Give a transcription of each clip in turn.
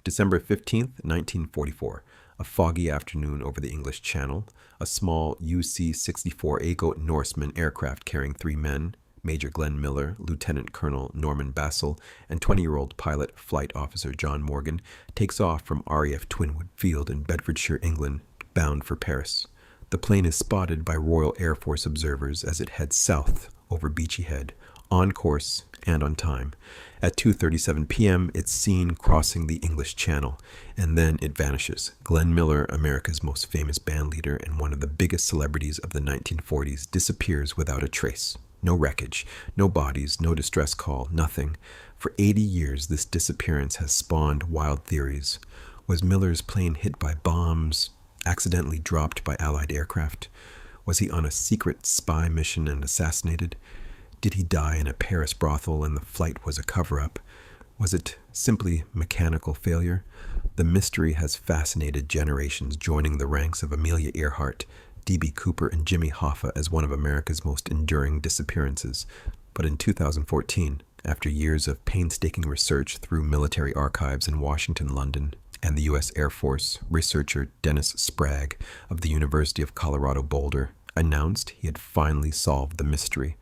December 15th, 1944. A foggy afternoon over the English Channel. A small UC-64 Norseman aircraft carrying 3 men, Major Glenn Miller, Lieutenant Colonel Norman Bassel, and 20-year-old pilot Flight Officer John Morgan, takes off from RAF Twinwood Field in Bedfordshire, England, bound for Paris. The plane is spotted by Royal Air Force observers as it heads south over Beachy Head, on course and on time. At 2:37 p.m., it's seen crossing the English Channel, and then it vanishes. Glenn Miller, America's most famous bandleader and one of the biggest celebrities of the 1940s, disappears without a trace. No wreckage, no bodies, no distress call, nothing. For 80 years, this disappearance has spawned wild theories. Was Miller's plane hit by bombs, accidentally dropped by Allied aircraft? Was he on a secret spy mission and assassinated? Did he die in a Paris brothel and the flight was a cover-up? Was it simply mechanical failure? The mystery has fascinated generations, joining the ranks of Amelia Earhart, D.B. Cooper, and Jimmy Hoffa as one of America's most enduring disappearances. But in 2014, after years of painstaking research through military archives in Washington, London, and the U.S. Air Force, researcher Dennis Spragg of the University of Colorado Boulder announced he had finally solved the mystery.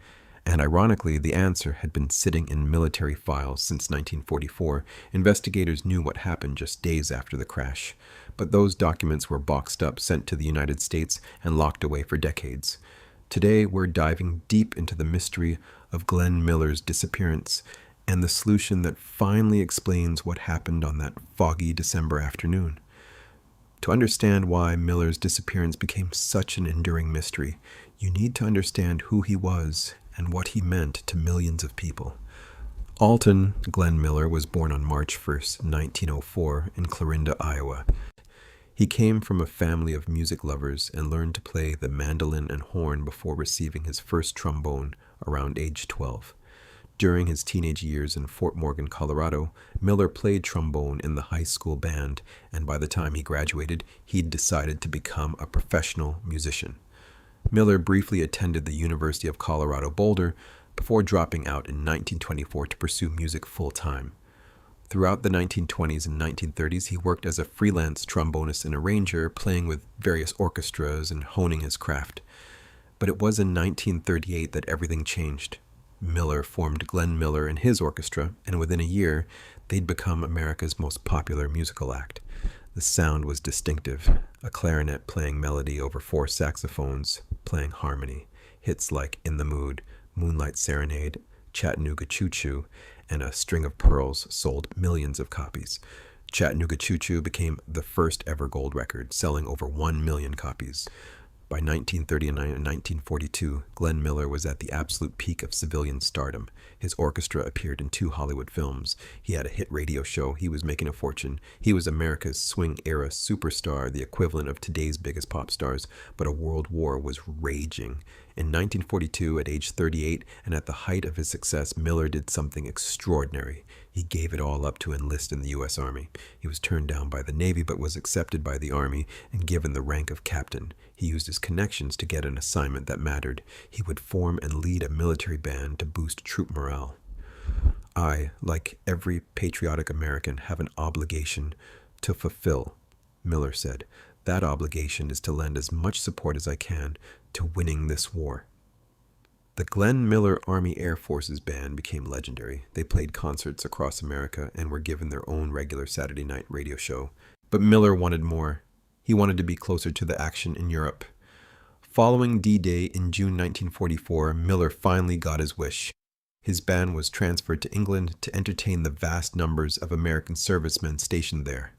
And ironically, the answer had been sitting in military files since 1944. Investigators knew what happened just days after the crash. But those documents were boxed up, sent to the United States, and locked away for decades. Today, we're diving deep into the mystery of Glenn Miller's disappearance and the solution that finally explains what happened on that foggy December afternoon. To understand why Miller's disappearance became such an enduring mystery, you need to understand who he was and what he meant to millions of people. Alton Glenn Miller was born on March 1st, 1904, in Clarinda, Iowa. He came from a family of music lovers and learned to play the mandolin and horn before receiving his first trombone around age 12. During his teenage years in Fort Morgan, Colorado, Miller played trombone in the high school band, and by the time he graduated, he'd decided to become a professional musician. Miller briefly attended the University of Colorado Boulder before dropping out in 1924 to pursue music full-time. Throughout the 1920s and 1930s, he worked as a freelance trombonist and arranger, playing with various orchestras and honing his craft. But it was in 1938 that everything changed. Miller formed Glenn Miller and his orchestra, and within a year, they'd become America's most popular musical act. The sound was distinctive, a clarinet playing melody over 4 saxophones, playing harmony. Hits like In the Mood, Moonlight Serenade, Chattanooga Choo Choo, and A String of Pearls sold millions of copies. Chattanooga Choo Choo became the first ever gold record, selling over 1 million copies. By 1939 and 1942, Glenn Miller was at the absolute peak of civilian stardom. His orchestra appeared in 2 Hollywood films. He had a hit radio show. He was making a fortune. He was America's swing-era superstar, the equivalent of today's biggest pop stars. But a world war was raging. In 1942, at age 38, and at the height of his success, Miller did something extraordinary. He gave it all up to enlist in the U.S. Army. He was turned down by the Navy, but was accepted by the Army and given the rank of captain. He used his connections to get an assignment that mattered. He would form and lead a military band to boost troop morale. I, like every patriotic American, have an obligation to fulfill, Miller said. That obligation is to lend as much support as I can to winning this war. The Glenn Miller Army Air Forces Band became legendary. They played concerts across America and were given their own regular Saturday night radio show. But Miller wanted more. He wanted to be closer to the action in Europe. Following D-Day in June 1944, Miller finally got his wish. His band was transferred to England to entertain the vast numbers of American servicemen stationed there.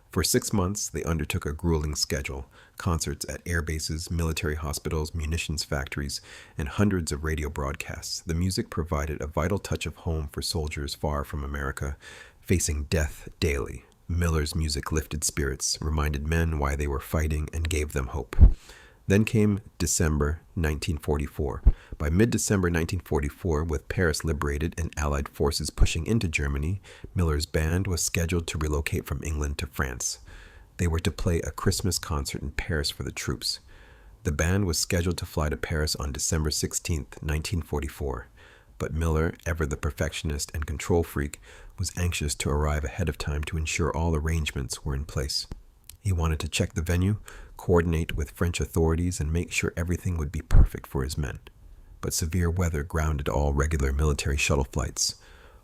For 6 months, they undertook a grueling schedule, concerts at air bases, military hospitals, munitions factories, and hundreds of radio broadcasts. The music provided a vital touch of home for soldiers far from America, facing death daily. Miller's music lifted spirits, reminded men why they were fighting, and gave them hope. Then came December 1944. By mid-December 1944, with Paris liberated and Allied forces pushing into Germany, Miller's band was scheduled to relocate from England to France. They were to play a Christmas concert in Paris for the troops. The band was scheduled to fly to Paris on December 16, 1944. But Miller, ever the perfectionist and control freak, was anxious to arrive ahead of time to ensure all arrangements were in place. He wanted to check the venue, coordinate with French authorities, and make sure everything would be perfect for his men. But severe weather grounded all regular military shuttle flights.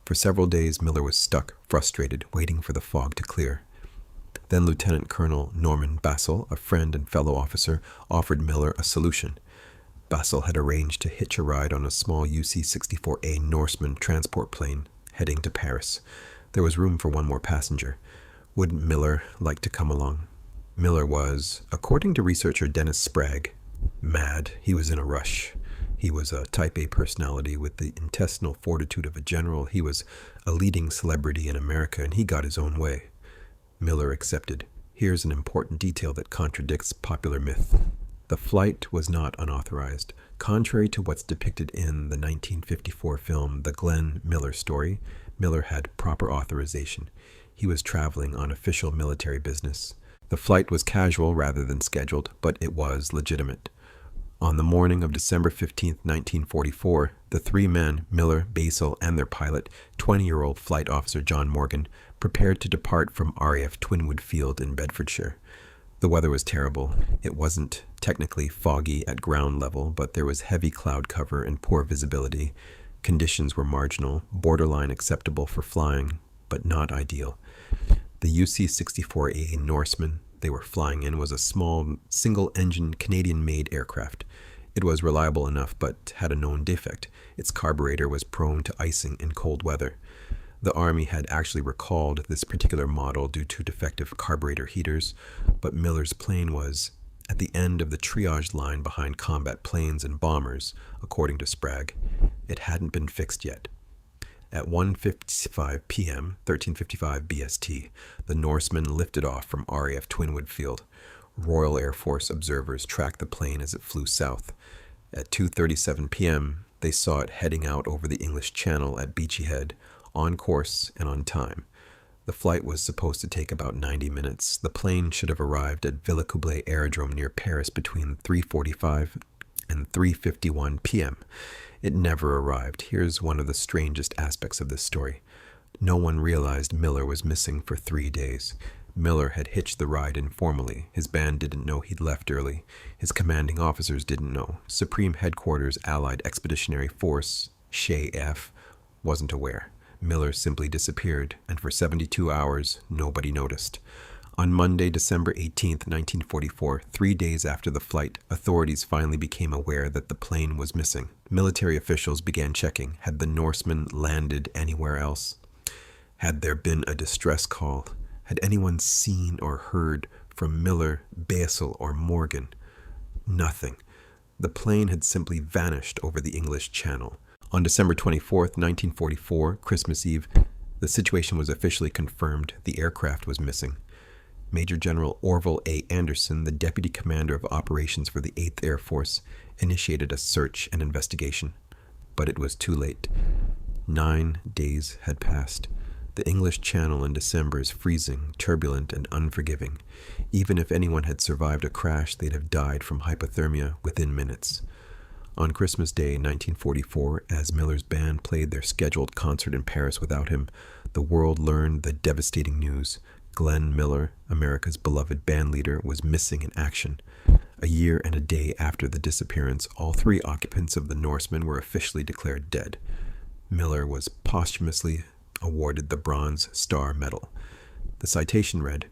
For several days, Miller was stuck, frustrated, waiting for the fog to clear. Then Lieutenant Colonel Norman Bassel, a friend and fellow officer, offered Miller a solution. Bassel had arranged to hitch a ride on a small UC-64 Norseman transport plane heading to Paris. There was room for one more passenger. Would Miller like to come along? Miller was, according to researcher Dennis Spragg, mad. He was in a rush. He was a type A personality with the intestinal fortitude of a general. He was a leading celebrity in America, and he got his own way. Miller accepted. Here's an important detail that contradicts popular myth. The flight was not unauthorized. Contrary to what's depicted in the 1954 film The Glenn Miller Story, Miller had proper authorization. He was traveling on official military business. The flight was casual rather than scheduled, but it was legitimate. On the morning of December 15, 1944, the three men, Miller, Bassel, and their pilot, 20-year-old flight officer John Morgan, prepared to depart from RAF Twinwood Field in Bedfordshire. The weather was terrible. It wasn't technically foggy at ground level, but there was heavy cloud cover and poor visibility. Conditions were marginal, borderline acceptable for flying, but not ideal. The UC-64 Norseman they were flying in was a small, single-engine Canadian-made aircraft. It was reliable enough, but had a known defect. Its carburetor was prone to icing in cold weather. The Army had actually recalled this particular model due to defective carburetor heaters, but Miller's plane was at the end of the triage line behind combat planes and bombers, according to Spragg. It hadn't been fixed yet. At 1:55 p.m., 1355 BST, the Norseman lifted off from RAF Twinwood Field. Royal Air Force observers tracked the plane as it flew south. At 2:37 p.m., they saw it heading out over the English Channel at Beachy Head, on course and on time. The flight was supposed to take about 90 minutes. The plane should have arrived at Villacoublay Aerodrome near Paris between 3:45 and 3:51 p.m. It never arrived. Here's one of the strangest aspects of this story. No one realized Miller was missing for 3 days. Miller had hitched the ride informally. His band didn't know he'd left early. His commanding officers didn't know. Supreme Headquarters Allied Expeditionary Force, SHAE-F, wasn't aware. Miller simply disappeared, and for 72 hours, nobody noticed. On Monday, December 18, 1944, 3 days after the flight, authorities finally became aware that the plane was missing. Military officials began checking. Had the Norseman landed anywhere else? Had there been a distress call? Had anyone seen or heard from Miller, Bassel, or Morgan? Nothing. The plane had simply vanished over the English Channel. On December 24, 1944, Christmas Eve, the situation was officially confirmed. The aircraft was missing. Major General Orville A. Anderson, the Deputy Commander of Operations for the 8th Air Force, initiated a search and investigation. But it was too late. 9 days had passed. The English Channel in December is freezing, turbulent, and unforgiving. Even if anyone had survived a crash, they'd have died from hypothermia within minutes. On Christmas Day, 1944, as Miller's band played their scheduled concert in Paris without him, the world learned the devastating news. Glenn Miller, America's beloved bandleader, was missing in action. A year and a day after the disappearance, all 3 occupants of the Norseman were officially declared dead. Miller was posthumously awarded the Bronze Star Medal. The citation read,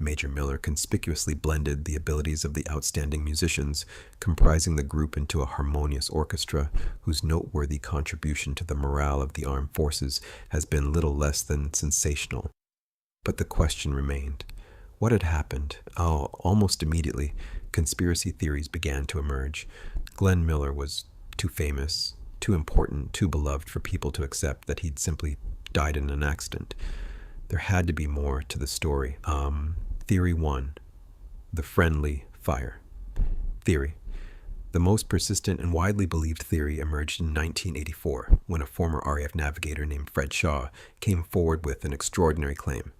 Major Miller conspicuously blended the abilities of the outstanding musicians, comprising the group into a harmonious orchestra whose noteworthy contribution to the morale of the armed forces has been little less than sensational. But the question remained. What had happened? Almost immediately, conspiracy theories began to emerge. Glenn Miller was too famous, too important, too beloved for people to accept that he'd simply died in an accident. There had to be more to the story. Theory 1. The friendly fire. Theory. The most persistent and widely believed theory emerged in 1984, when a former RAF navigator named Fred Shaw came forward with an extraordinary claim.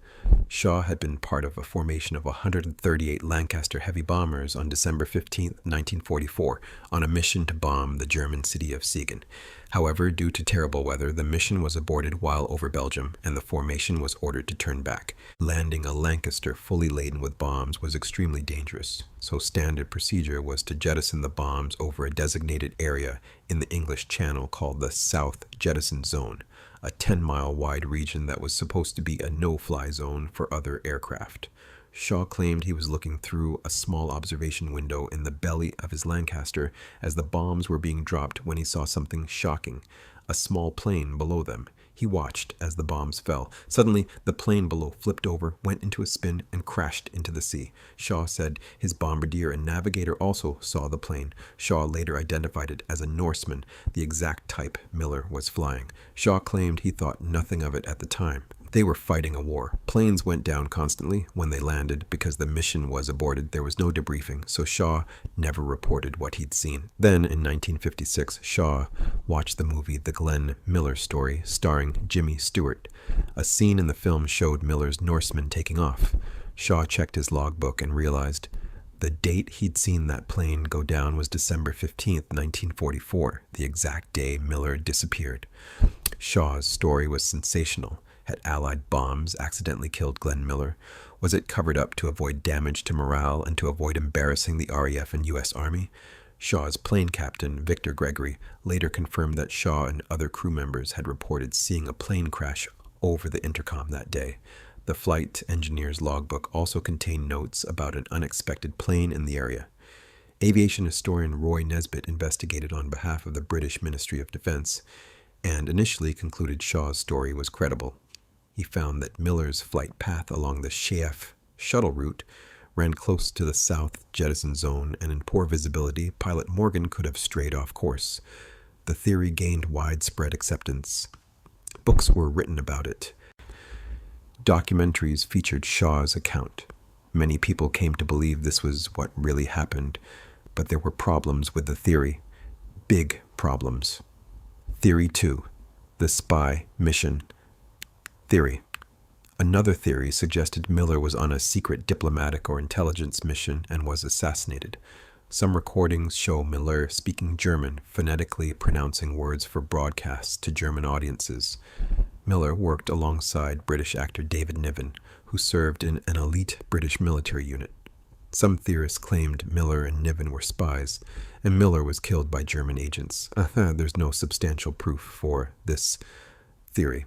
Shaw had been part of a formation of 138 Lancaster heavy bombers on December 15, 1944, on a mission to bomb the German city of Siegen. However, due to terrible weather, the mission was aborted while over Belgium, and the formation was ordered to turn back. Landing a Lancaster fully laden with bombs was extremely dangerous, so standard procedure was to jettison the bombs over a designated area in the English Channel called the South Jettison Zone, a 10-mile wide region that was supposed to be a no-fly zone for other aircraft. Shaw claimed he was looking through a small observation window in the belly of his Lancaster as the bombs were being dropped when he saw something shocking, a small plane below them. He watched as the bombs fell. Suddenly, the plane below flipped over, went into a spin, and crashed into the sea. Shaw said his bombardier and navigator also saw the plane. Shaw later identified it as a Norseman, the exact type Miller was flying. Shaw claimed he thought nothing of it at the time. They were fighting a war. Planes went down constantly when they landed because the mission was aborted. There was no debriefing, so Shaw never reported what he'd seen. Then, in 1956, Shaw watched the movie The Glenn Miller Story, starring Jimmy Stewart. A scene in the film showed Miller's Norseman taking off. Shaw checked his logbook and realized the date he'd seen that plane go down was December 15th, 1944, the exact day Miller disappeared. Shaw's story was sensational. Had Allied bombs accidentally killed Glenn Miller? Was it covered up to avoid damage to morale and to avoid embarrassing the RAF and U.S. Army? Shaw's plane captain, Victor Gregory, later confirmed that Shaw and other crew members had reported seeing a plane crash over the intercom that day. The flight engineer's logbook also contained notes about an unexpected plane in the area. Aviation historian Roy Nesbitt investigated on behalf of the British Ministry of Defense and initially concluded Shaw's story was credible. He found that Miller's flight path along the Sheaf shuttle route ran close to the South Jettison Zone, and in poor visibility, pilot Morgan could have strayed off course. The theory gained widespread acceptance. Books were written about it. Documentaries featured Shaw's account. Many people came to believe this was what really happened, but there were problems with the theory. Big problems. Theory 2. The spy mission. Theory. Another theory suggested Miller was on a secret diplomatic or intelligence mission and was assassinated. Some recordings show Miller speaking German, phonetically pronouncing words for broadcasts to German audiences. Miller worked alongside British actor David Niven, who served in an elite British military unit. Some theorists claimed Miller and Niven were spies, and Miller was killed by German agents. There's no substantial proof for this theory.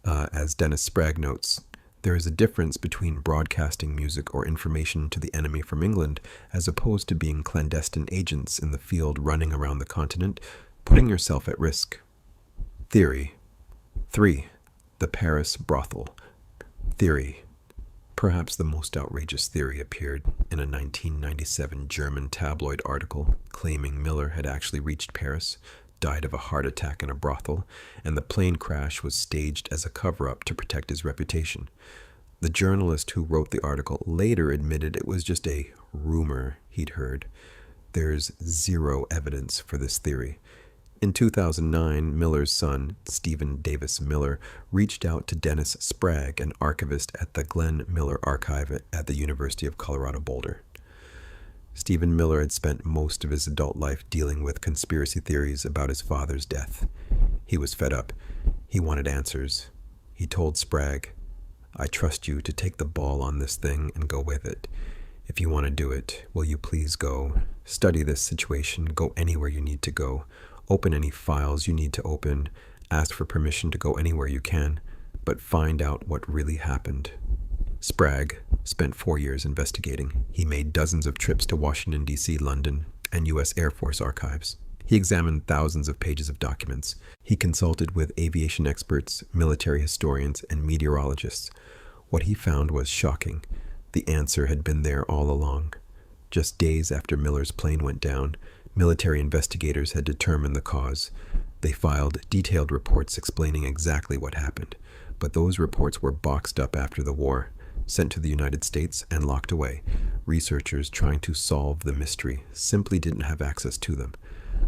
As Dennis Spragg notes, there is a difference between broadcasting music or information to the enemy from England as opposed to being clandestine agents in the field running around the continent, putting yourself at risk. Theory 3. The Paris brothel. Theory. Perhaps the most outrageous theory appeared in a 1997 German tabloid article claiming Miller had actually reached Paris, died of a heart attack in a brothel, and the plane crash was staged as a cover-up to protect his reputation. The journalist who wrote the article later admitted it was just a rumor he'd heard. There's zero evidence for this theory. In 2009, Miller's son, Stephen Davis Miller, reached out to Dennis Spragg, an archivist at the Glenn Miller Archive at the University of Colorado Boulder. Stephen Miller had spent most of his adult life dealing with conspiracy theories about his father's death. He was fed up. He wanted answers. He told Spragg, "I trust you to take the ball on this thing and go with it. If you want to do it, will you please go? Study this situation, go anywhere you need to go. Open any files you need to open. Ask for permission to go anywhere you can, but find out what really happened." Spragg spent 4 years investigating. He made dozens of trips to Washington, D.C., London, and U.S. Air Force archives. He examined thousands of pages of documents. He consulted with aviation experts, military historians, and meteorologists. What he found was shocking. The answer had been there all along. Just days after Miller's plane went down, military investigators had determined the cause. They filed detailed reports explaining exactly what happened, but those reports were boxed up after the war, sent to the United States, and locked away. Researchers trying to solve the mystery simply didn't have access to them.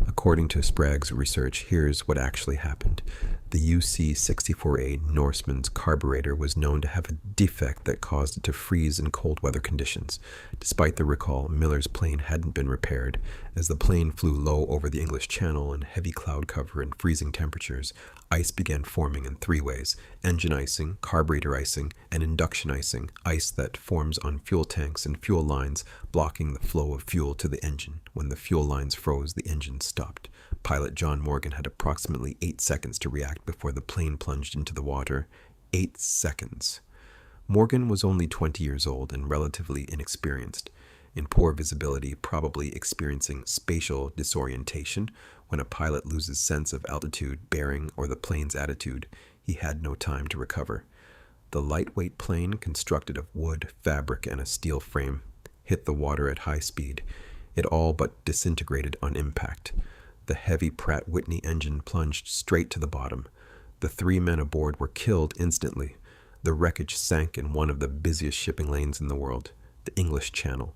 According to Spragg's research, here's what actually happened. The UC-64 Norseman's carburetor was known to have a defect that caused it to freeze in cold weather conditions. Despite the recall, Miller's plane hadn't been repaired. As the plane flew low over the English Channel in heavy cloud cover and freezing temperatures, ice began forming in three ways: engine icing, carburetor icing, and induction icing, ice that forms on fuel tanks and fuel lines, blocking the flow of fuel to the engine. When the fuel lines froze, the engine stopped. Pilot John Morgan had approximately 8 seconds to react before the plane plunged into the water. 8 seconds. Morgan was only 20 years old and relatively inexperienced. In poor visibility, probably experiencing spatial disorientation. When a pilot loses sense of altitude, bearing, or the plane's attitude, he had no time to recover. The lightweight plane, constructed of wood, fabric, and a steel frame, hit the water at high speed. It all but disintegrated on impact. The heavy Pratt Whitney engine plunged straight to the bottom. The 3 men aboard were killed instantly. The wreckage sank in one of the busiest shipping lanes in the world, the English Channel.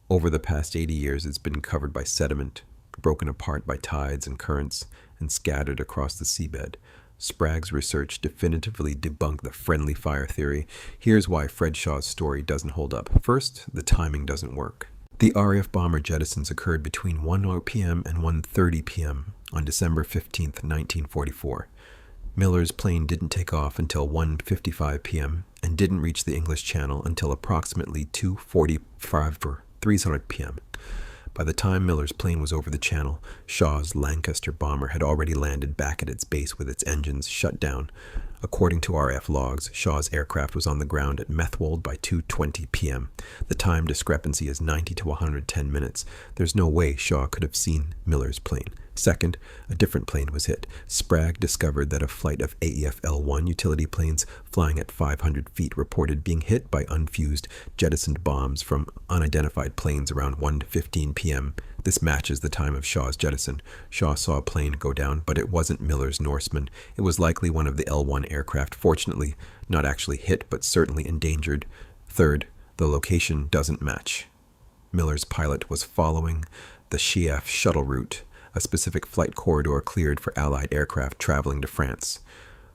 Over the past 80 years, it's been covered by sediment, broken apart by tides and currents, and scattered across the seabed. Spragg's research definitively debunked the friendly fire theory. Here's why Fred Shaw's story doesn't hold up. First, the timing doesn't work. The RAF bomber jettisons occurred between 1 p.m. and 1:30 p.m. on December 15, 1944. Miller's plane didn't take off until 1:55 p.m. and didn't reach the English Channel until approximately 2:45 or 3:00 p.m. By the time Miller's plane was over the channel, Shaw's Lancaster bomber had already landed back at its base with its engines shut down. According to RAF logs, Shaw's aircraft was on the ground at Methwold by 2:20 p.m. The time discrepancy is 90 to 110 minutes. There's no way Shaw could have seen Miller's plane. Second, a different plane was hit. Spragg discovered that a flight of AEF L-1 utility planes flying at 500 feet reported being hit by unfused, jettisoned bombs from unidentified planes around 1:15 p.m. This matches the time of Shaw's jettison. Shaw saw a plane go down, but it wasn't Miller's Norseman. It was likely one of the L-1 aircraft, fortunately not actually hit, but certainly endangered. Third, the location doesn't match. Miller's pilot was following the Chief shuttle route, a specific flight corridor cleared for Allied aircraft traveling to France.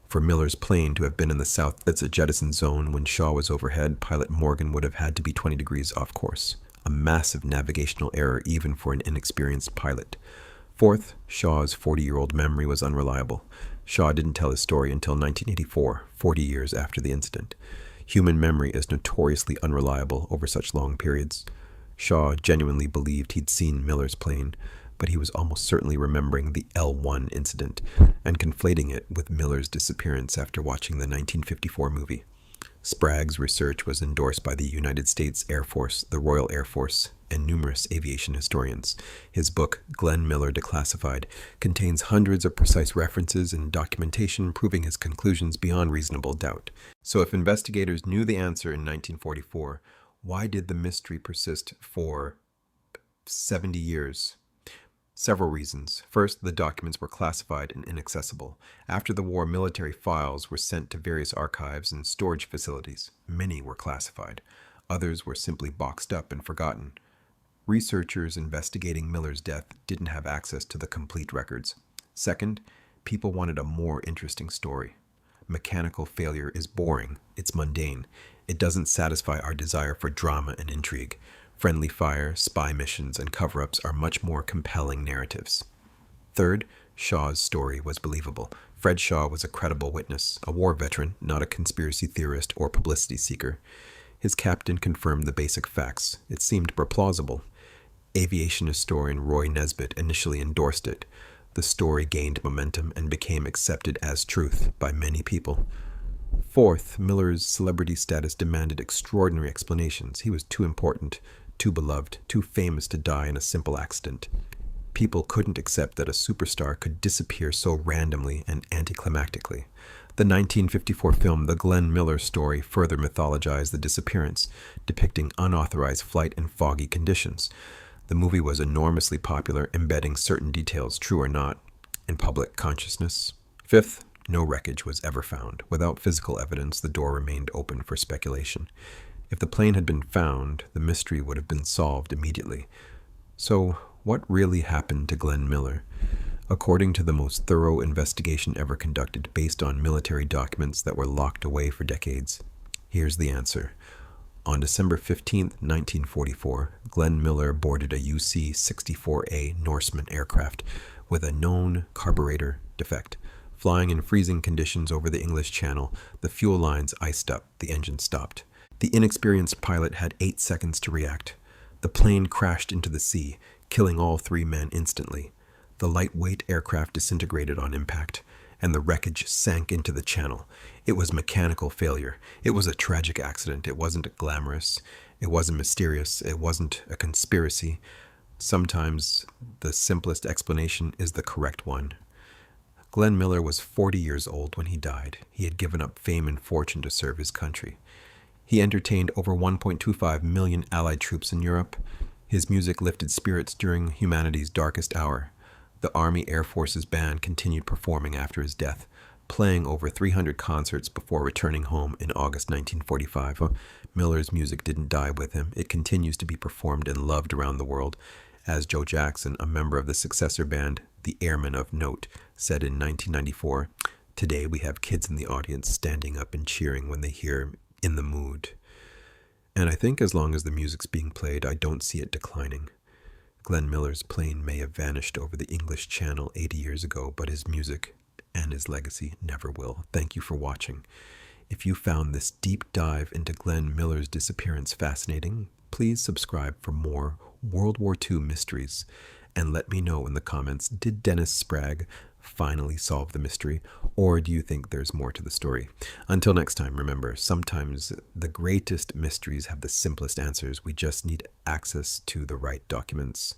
For Miller's plane to have been in the south, that's a jettison zone when Shaw was overhead, pilot Morgan would have had to be 20 degrees off course. A massive navigational error even for an inexperienced pilot. Fourth, Shaw's 40-year-old memory was unreliable. Shaw didn't tell his story until 1984, 40 years after the incident. Human memory is notoriously unreliable over such long periods. Shaw genuinely believed he'd seen Miller's plane, but he was almost certainly remembering the L-1 incident and conflating it with Miller's disappearance after watching the 1954 movie. Spragg's research was endorsed by the United States Air Force, the Royal Air Force, and numerous aviation historians. His book, Glenn Miller Declassified, contains hundreds of precise references and documentation proving his conclusions beyond reasonable doubt. So if investigators knew the answer in 1944, why did the mystery persist for 70 years? Several reasons. First, the documents were classified and inaccessible. After the war, military files were sent to various archives and storage facilities. Many were classified. Others were simply boxed up and forgotten. Researchers investigating Miller's death didn't have access to the complete records. Second, people wanted a more interesting story. Mechanical failure is boring. It's mundane. It doesn't satisfy our desire for drama and intrigue. Friendly fire, spy missions, and cover-ups are much more compelling narratives. Third, Shaw's story was believable. Fred Shaw was a credible witness, a war veteran, not a conspiracy theorist or publicity seeker. His captain confirmed the basic facts. It seemed plausible. Aviation historian Roy Nesbitt initially endorsed it. The story gained momentum and became accepted as truth by many people. Fourth, Miller's celebrity status demanded extraordinary explanations. He was too important, too beloved, too famous to die in a simple accident. People couldn't accept that a superstar could disappear so randomly and anticlimactically. The 1954 film The Glenn Miller Story further mythologized the disappearance, depicting unauthorized flight in foggy conditions. The movie was enormously popular, embedding certain details, true or not, in public consciousness. Fifth, no wreckage was ever found. Without physical evidence, the door remained open for speculation. If the plane had been found, the mystery would have been solved immediately. So, What really happened to Glenn Miller? According to the most thorough investigation ever conducted based on military documents that were locked away for decades, here's the answer. On December 15, 1944, Glenn Miller boarded a UC-64 Norseman aircraft with a known carburetor defect. Flying in freezing conditions over the English Channel, the fuel lines iced up, the engine stopped. The inexperienced pilot had 8 seconds to react. The plane crashed into the sea, killing all 3 men instantly. The lightweight aircraft disintegrated on impact, and the wreckage sank into the channel. It was mechanical failure. It was a tragic accident. It wasn't glamorous. It wasn't mysterious. It wasn't a conspiracy. Sometimes the simplest explanation is the correct one. Glenn Miller was 40 years old when he died. He had given up fame and fortune to serve his country. He entertained over 1.25 million Allied troops in Europe. His music lifted spirits during humanity's darkest hour. The Army Air Forces Band continued performing after his death, playing over 300 concerts before returning home in August 1945. Miller's music didn't die with him. It continues to be performed and loved around the world. As Joe Jackson, a member of the successor band, the Airmen of Note, said in 1994, "Today we have kids in the audience standing up and cheering when they hear In the Mood." And I think as long as the music's being played, I don't see it declining. Glenn Miller's plane may have vanished over the English Channel 80 years ago, but his music and his legacy never will. Thank you for watching. If you found this deep dive into Glenn Miller's disappearance fascinating, please subscribe for more World War II mysteries, and let me know in the comments, did Dennis Spragg finally solve the mystery, or do you think there's more to the story? Until next time, remember, sometimes the greatest mysteries have the simplest answers. We just need access to the right documents.